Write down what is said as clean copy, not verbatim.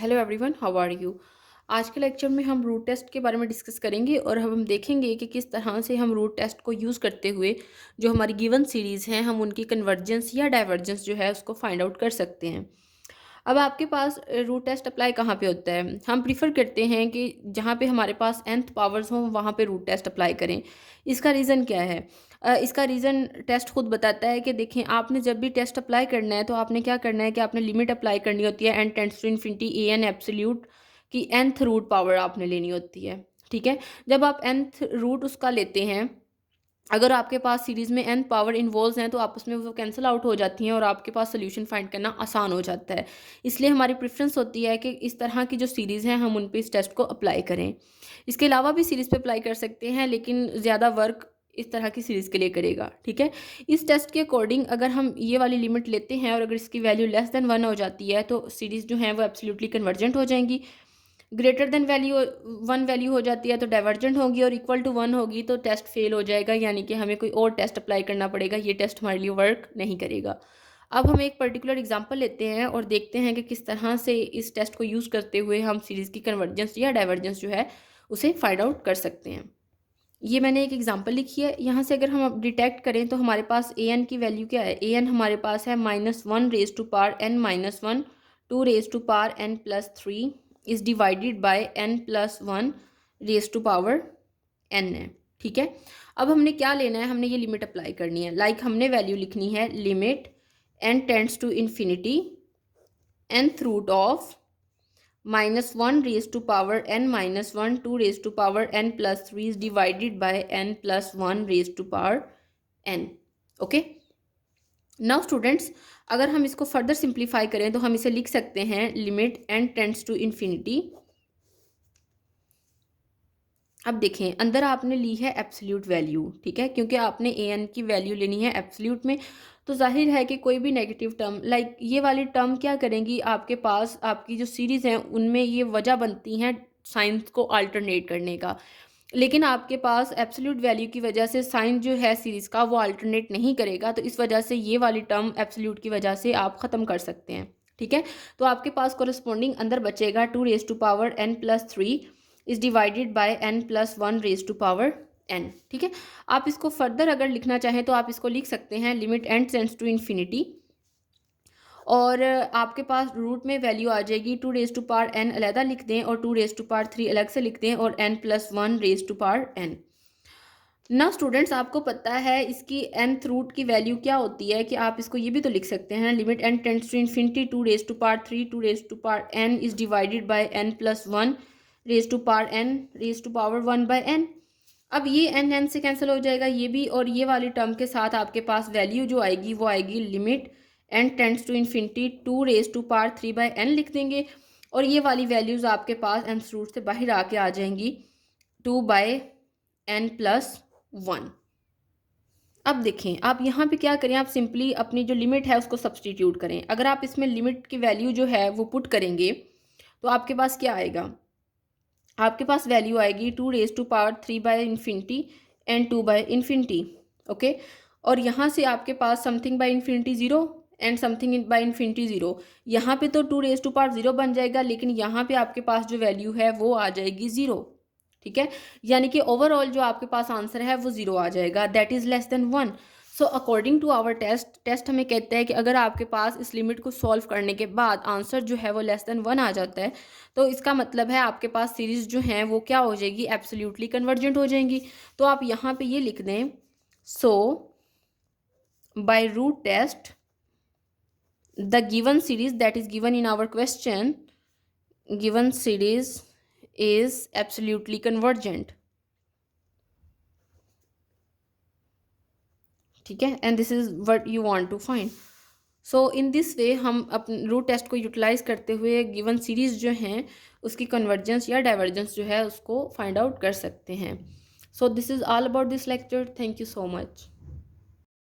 Hello everyone, how are you. आज के lecture में हम रूट टेस्ट के बारे में डिस्कस करेंगे और हम देखेंगे कि किस तरह से हम रूट टेस्ट को यूज़ करते हुए जो हमारी गिवन सीरीज़ हैं हम उनकी कन्वर्जेंस या डाइवर्जेंस जो है उसको फाइंड आउट कर सकते हैं। अब आपके पास रूट टेस्ट अप्लाई कहाँ पे होता है? हम प्रीफर करते हैं कि जहाँ पे हमारे पास nth पावर्स हों वहाँ पे रूट टेस्ट अप्लाई करें। इसका रीज़न क्या है? इसका रीज़न टेस्ट खुद बताता है कि देखें, आपने जब भी टेस्ट अप्लाई करना है तो आपने क्या करना है कि आपने लिमिट अप्लाई करनी होती है n tends to infinity A N absolute की nth रूट पावर आपने लेनी होती है। ठीक है? जब आप nth रूट उसका लेते हैं, अगर आपके पास सीरीज़ में n पावर इन्वॉल्व्स हैं तो आपस में वो कैंसिल आउट हो जाती हैं और आपके पास सोल्यूशन फाइंड करना आसान हो जाता है। इसलिए हमारी प्रेफरेंस होती है कि इस तरह की जो सीरीज़ हैं हम उन पे इस टेस्ट को अप्लाई करें। इसके अलावा भी सीरीज़ पे अप्लाई कर सकते हैं, लेकिन ज़्यादा वर्क इस तरह की सीरीज़ के लिए करेगा। ठीक है? इस टेस्ट के अकॉर्डिंग अगर हम ये वाली लिमिट लेते हैं और अगर इसकी वैल्यू लेस देन 1 हो जाती है तो सीरीज़ जो हैं वो एब्सोल्युटली कन्वर्जेंट हो जाएंगी। ग्रेटर देन वैल्यू 1 वैल्यू हो जाती है तो डाइवर्जेंट होगी और इक्वल टू 1 होगी तो टेस्ट फेल हो जाएगा, यानी कि हमें कोई और टेस्ट अप्लाई करना पड़ेगा, ये टेस्ट हमारे लिए वर्क नहीं करेगा। अब हम एक पर्टिकुलर एग्जांपल लेते हैं और देखते हैं कि किस तरह से इस टेस्ट को यूज़ करते हुए हम सीरीज़ की कन्वर्जेंस या डाइवर्जेंस जो है उसे फाइंड आउट कर सकते हैं। ये मैंने एक एग्जांपल लिखी है, यहाँ से अगर हम अब डिटेक्ट करें तो हमारे पास ए एन की वैल्यू क्या है। ए एन हमारे पास है -1 raise to power n -1 2 raise to power n+3 is divided by n+1 raise to power n है। ठीक है, अब हमने क्या लेना है, हमने ये लिमिट अप्लाई करनी है। हमने वैल्यू लिखनी है limit n tends to infinity nth root of -1 raise to power n -1 2 raise to power n+3 is divided by n+1 raise to power n। Okay, now students, अगर हम इसको फर्दर सिंप्लीफाई करें तो हम इसे लिख सकते हैं limit n tends to infinity. अब देखें, अंदर आपने ली है एब्सोल्यूट वैल्यू। ठीक है, क्योंकि आपने ए एन की वैल्यू लेनी है एब्सोल्यूट में, तो जाहिर है कि कोई भी नेगेटिव टर्म ये वाली टर्म क्या करेंगी, आपके पास आपकी जो सीरीज़ हैं उनमें ये वजह बनती हैं साइंस को अल्टरनेट करने का। लेकिन आपके पास एब्सोल्यूट वैल्यू की वजह से साइन जो है सीरीज़ का वो अल्टरनेट नहीं करेगा, तो इस वजह से ये वाली टर्म एब्सोल्यूट की वजह से आप ख़त्म कर सकते हैं। ठीक है, तो आपके पास कोरस्पॉन्डिंग अंदर बचेगा 2 raise to power n+3 is divided by n+1 raise to power n। ठीक है, आप इसको फर्दर अगर लिखना चाहें तो आप इसको लिख सकते हैं limit n tends to infinity और आपके पास रूट में वैल्यू आ जाएगी 2 रेज टू पावर n अलहदा लिख दें और 2 रेज टू पावर 3 अलग से लिख दें और n+1 raise to power n। ना स्टूडेंट्स, आपको पता है इसकी nth रूट की वैल्यू क्या होती है कि आप इसको ये भी तो लिख सकते हैं limit n tends to infinity 2 raise to power 3 2 raise to power n is divided by n+1 raise to power n raise to power 1 by n। अब ये n से कैंसिल हो जाएगा ये भी, और ये वाली टर्म के साथ आपके पास वैल्यू जो आएगी वो आएगी limit n tends to infinity 2 raise to power 3 by n लिख देंगे और ये वाली वैल्यूज़ आपके पास nth रूट से बाहर आके आ जाएंगी 2 बाय n+1। अब देखें, आप यहाँ पे क्या करें, आप सिंपली अपनी जो लिमिट है उसको सब्सटीट्यूट करें। अगर आप इसमें लिमिट की वैल्यू जो है वो पुट करेंगे तो आपके पास क्या आएगा, आपके पास वैल्यू आएगी 2 raise to power 3 by infinity and 2 by infinity. Okay, और यहाँ से आपके पास something by infinity 0 and something by infinity 0। यहाँ पे तो 2 रेज टू पावर 0 बन जाएगा, लेकिन यहाँ पे आपके पास जो वैल्यू है वो आ जाएगी 0। ठीक है, यानी कि ओवरऑल जो आपके पास आंसर है वो 0 आ जाएगा, that is less than 1। So according to our test हमें कहता है कि अगर आपके पास इस लिमिट को सॉल्व करने के बाद आंसर जो है वो लेस देन 1 आ जाता है तो इसका मतलब है आपके पास सीरीज़ जो हैं वो क्या हो जाएगी, एब्सोल्युटली कन्वर्जेंट हो जाएंगी। तो आप यहाँ पे ये लिख दें, so by root test the given series that is given in our question, given series is absolutely convergent। ठीक है, and this is what you want to find. So in this way हम अपने रूट टेस्ट को utilise करते हुए given series जो हैं उसकी कन्वर्जेंस या डाइवर्जेंस जो है उसको फाइंड आउट कर सकते हैं। So this is all about this lecture. Thank you so much.